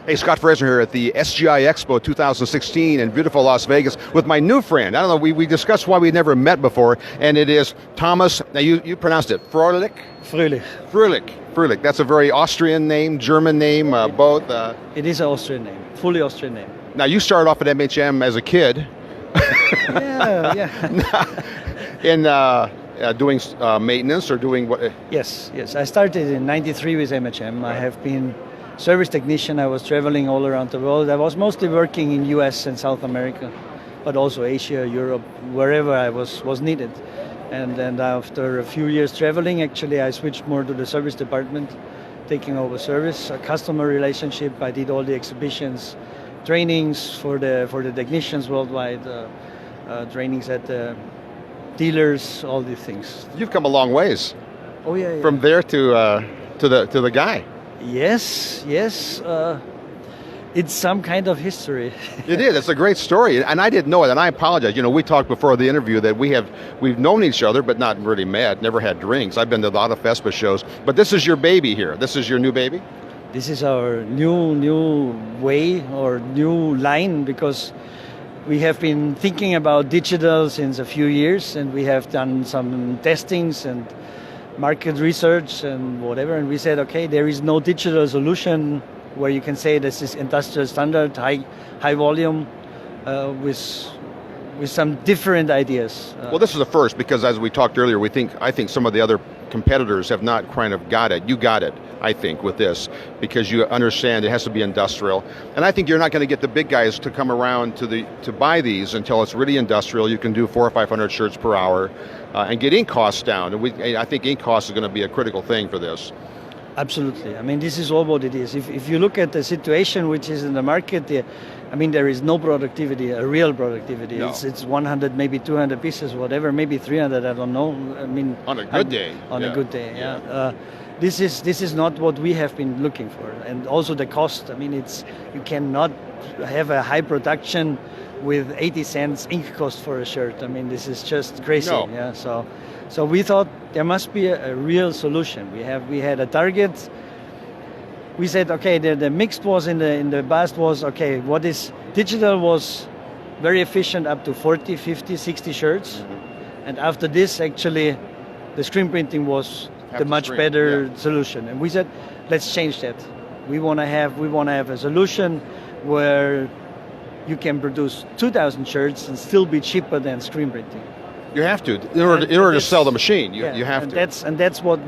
Hey, Scott Fresener here at the SGIA Expo 2016 in beautiful Las Vegas with my new friend. I don't know, we discussed why we never met before, and it is Thomas, now you pronounced it, Froehlich? Froehlich. Froehlich. That's a very Austrian name, German name, both. It is an Austrian name, fully Austrian name. Now, you started off at MHM as a kid. In doing maintenance or doing what? Yes. I started in '93 with MHM. I have been service technician. I was traveling all around the world. I was mostly working in US and South America, but also Asia, Europe, wherever I was needed. And then after a few years traveling, actually I switched more to the service department, taking over service, a customer relationship. I did all the exhibitions, trainings for the technicians worldwide, trainings at the dealers, all these things. You've come a long ways. Oh yeah. From there to the guy. Yes. It's some kind of history. It is. It's a great story, and I didn't know it. And I apologize. You know, we talked before the interview that we've known each other, but not really met. Never had drinks. I've been to a lot of FESPA shows, but this is your baby here. This is your new baby. This is our new way or new line, because we have been thinking about digital since a few years, and we have done some testings and market research and whatever, and we said, okay, there is no digital solution where you can say this is industrial standard, high volume, with some different ideas. Well, this is the first, because as we talked earlier, I think some of the other competitors have not kind of got it. You got it, I think, with this, because you understand it has to be industrial. And I think you're not going to get the big guys to come around to buy these until it's really industrial. You can do 400 or 500 shirts per hour and get ink costs down. And I think ink costs is going to be a critical thing for this. Absolutely. I mean, this is all what it is. If you look at the situation which is in the market, there is no productivity, a real productivity. No. It's 100, maybe 200 pieces, whatever, maybe 300, I don't know. I mean, on a good day. On a good day, yeah. This is not what we have been looking for. And also the cost. I mean, you cannot have a high production with 80 cents ink cost for a shirt. I mean, this is just crazy. No. Yeah. So we thought there must be a real solution. We had a target. We said, okay, the mixed was in the past was, okay, what is digital was very efficient up to 40, 50, 60 shirts. Mm-hmm. And after this, actually, the screen printing was the much better solution. And we said, let's change that. We want to have a solution where you can produce 2,000 shirts and still be cheaper than screen printing. You have to, in order to sell the machine. You have to. That's what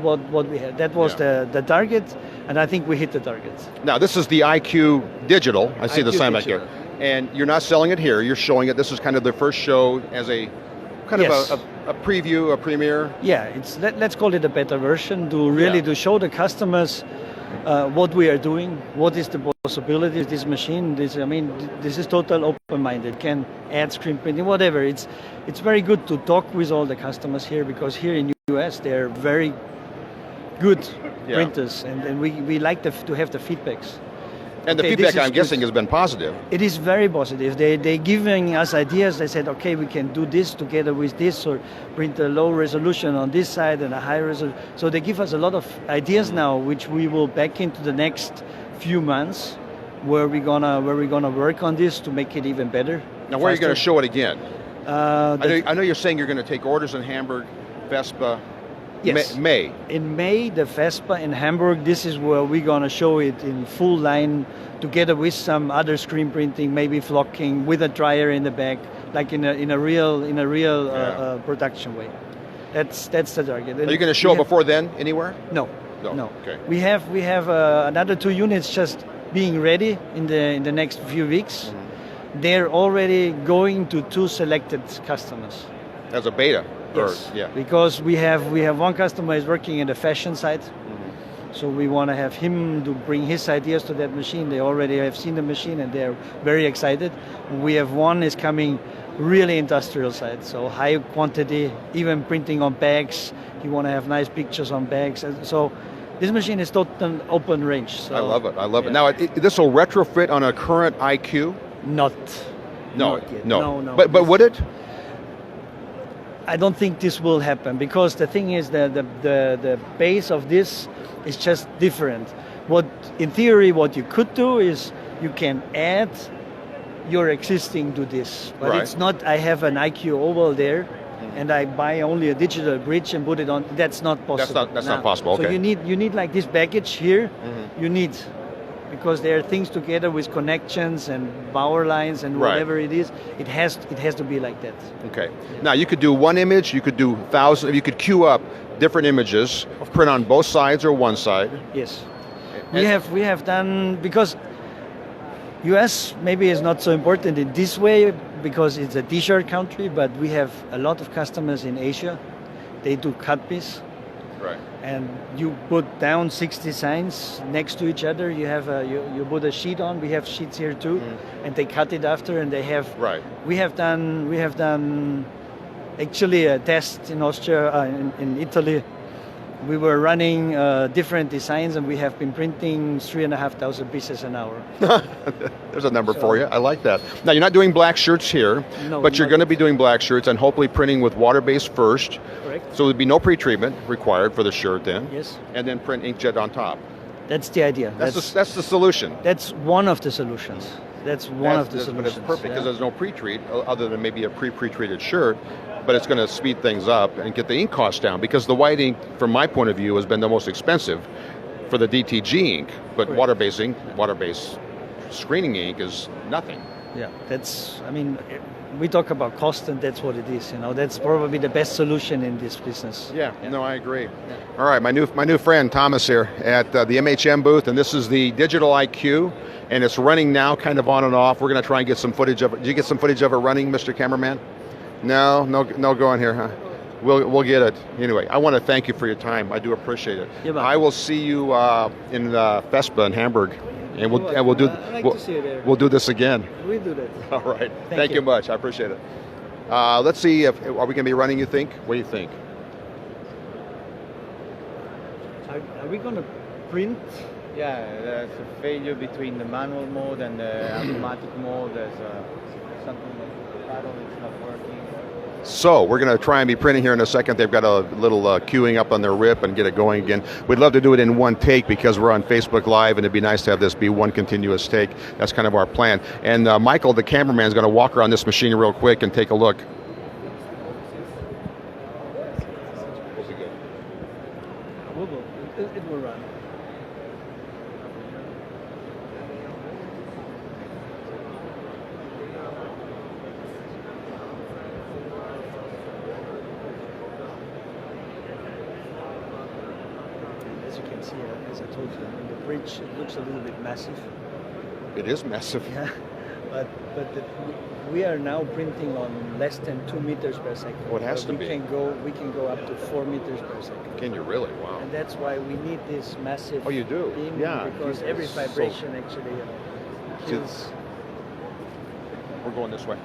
we had. That was the target, and I think we hit the target. Now, this is the IQ Digital. I see the sign back Digital. here. And you're not selling it here. You're showing it. This is kind of the first show as a kind of a preview, a premiere. Yeah, let's call it a beta version to show the customers what we are doing, what is the possibility of this machine. This is total open-minded. Can add screen printing, whatever. It's very good to talk with all the customers here, because here in the US they're very good printers, and we like to have the feedbacks. And the feedback, I'm guessing, has been positive. It is very positive. They're giving us ideas. They said, okay, we can do this together with this, or print a low resolution on this side and a high resolution. So they give us a lot of ideas now, which we will back into the next few months, where we're gonna work on this to make it even better. Now, where are you going to show it again? I know you're saying you're going to take orders in Hamburg, FESPA. Yes. May. In May, the FESPA in Hamburg, this is where we're going to show it in full line, together with some other screen printing, maybe flocking, with a dryer in the back, like in a real production way. That's the target. Are you going to show it before then, anywhere? No. Okay. We have another 2 units just being ready in the next few weeks. Mm-hmm. They're already going to 2 selected customers. As a beta? Yes, because we have one customer is working in the fashion side, so we want to have him to bring his ideas to that machine. They already have seen the machine and they're very excited. We have one is coming really industrial side, so high quantity, even printing on bags. You want to have nice pictures on bags. So this machine is total open range. So, I love it. Now, this will retrofit on a current IQ? Not yet. No. But would it? I don't think this will happen, because the thing is that the base of this is just different. what in theory what you could do is you can add your existing to this, but Right. it's not. I have an IQ oval there, and I buy only a digital bridge and put it on. That's not possible. That's not possible. Okay. So you need like this baggage here. You need, because there are things together with connections and power lines and Right. whatever it is. It has to be like that. Okay. Now you could do one image. You could do thousands. You could queue up different images, print on both sides or one side. Yes. And- We have done, because US maybe is not so important in this way because it's a t-shirt country, but we have a lot of customers in Asia. They do cut-biz, Right. and you put down 6 designs next to each other. You have you put a sheet on. We have sheets here too, and they cut it after, and they have. Right. We have done actually a test in Austria, in Italy. We were running different designs, and we have been printing 3,500 pieces an hour. There's a number for you. I like that. Now you're not doing black shirts here, No, but you're not going to be doing black shirts and hopefully printing with water-based first. Correct. So there'd be no pre-treatment required for the shirt then. Yes, And then print inkjet on top. that's the idea. That's the solution. That's one of the solutions. That's one of the But solutions. it's perfect because yeah. there's no pre-treat other than maybe a pre-treated shirt, but it's going to speed things up and get the ink costs down because the white ink, from my point of view, has been the most expensive for the DTG ink, but Correct. water-based screening ink is nothing. Yeah, we talk about cost, and that's what it is. That's probably the best solution in this business. Yeah, no, I agree. All right, my new friend Thomas here at the MHM booth, and this is the Digital IQ, and it's running now, kind of on and off. We're going to try and get some footage of it. Did you get some footage of it running, Mr. Cameraman? No, go in here, huh? We'll get it. Anyway, I want to thank you for your time. I do appreciate it. You're welcome. I will see you in Vespa in Hamburg, and we'll do I'd like to see you there. we'll do this again. We do that. All right. Thank you you. much. I appreciate it. Let's see if are we going to be running. You think? What do you think? Are we going to print? Yeah, there's a failure between the manual mode and the automatic mode. There's something with the paddle is not working. So we're going to try and be printing here in a second. They've got a little queuing up on their rip and get it going again. We'd love to do it in one take because we're on Facebook Live, and it'd be nice to have this be one continuous take. That's kind of our plan. And Michael, the cameraman, is going to walk around this machine real quick and take a look. It will run. As you can see, as I told you, the bridge, it looks a little bit massive. It is massive. Yeah, but we are now printing on less than 2 meters per second. Oh, it has So to be. We can go up to 4 meters per second. Can you really? Wow. And that's why we need this massive Oh, you do? beam, Yeah. because every So- vibration actually kills. We're going this way.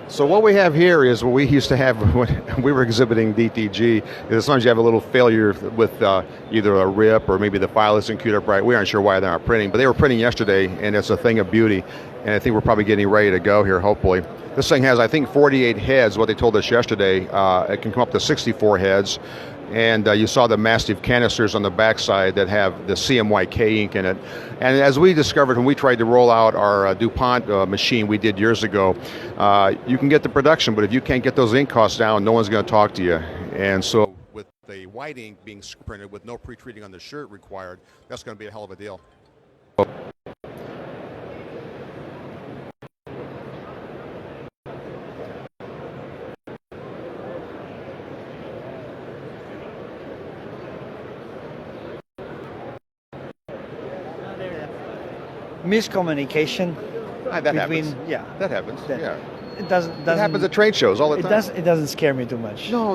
So what we have here is what we used to have when we were exhibiting DTG. Is sometimes you have a little failure with either a rip or maybe the file isn't queued up right. We aren't sure why they're not printing, but they were printing yesterday, and it's a thing of beauty. And I think we're probably getting ready to go here, hopefully. This thing has, I think, 48 heads, what they told us yesterday. It can come up to 64 heads. And you saw the massive canisters on the backside that have the CMYK ink in it. And as we discovered when we tried to roll out our DuPont machine we did years ago, you can get the production, but if you can't get those ink costs down, no one's going to talk to you. And so with the white ink being printed with no pre-treating on the shirt required, that's going to be a hell of a deal. Miscommunication That between happens. yeah. That happens. That- Yeah. It doesn't. That happens at trade shows all the It time. does. It doesn't scare me too much. No.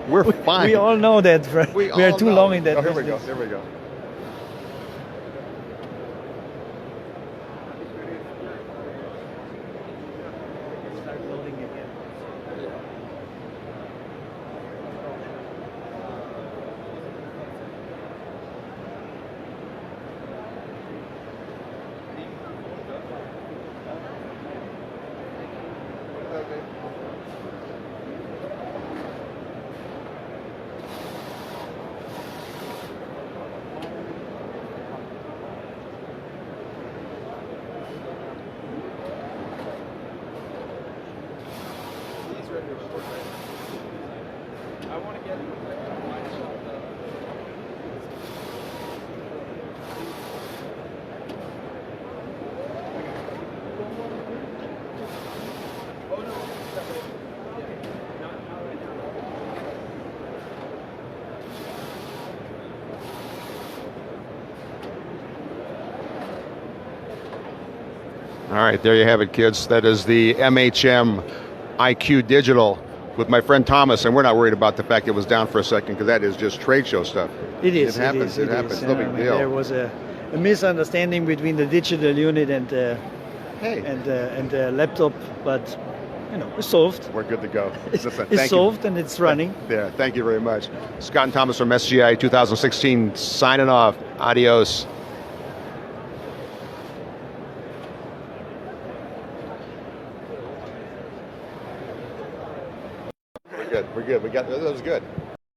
We're fine. We all know that. We are all too know. long in that Oh, here we business. go. Here we go. Start loading again. All right, there you have it, kids. That is the MHM IQ Digital with my friend Thomas, and we're not worried about the fact it was down for a second because that is just trade show stuff. It is. It happens. It happens. is. No big deal. There was a misunderstanding between the digital unit and Hey, the laptop, but it's solved. we're good to go. Listen, It's thank you. solved and it's running. Yeah, thank you very much. Scott and Thomas from SGIA 2016 signing off. Adios. We're good. We got that was good.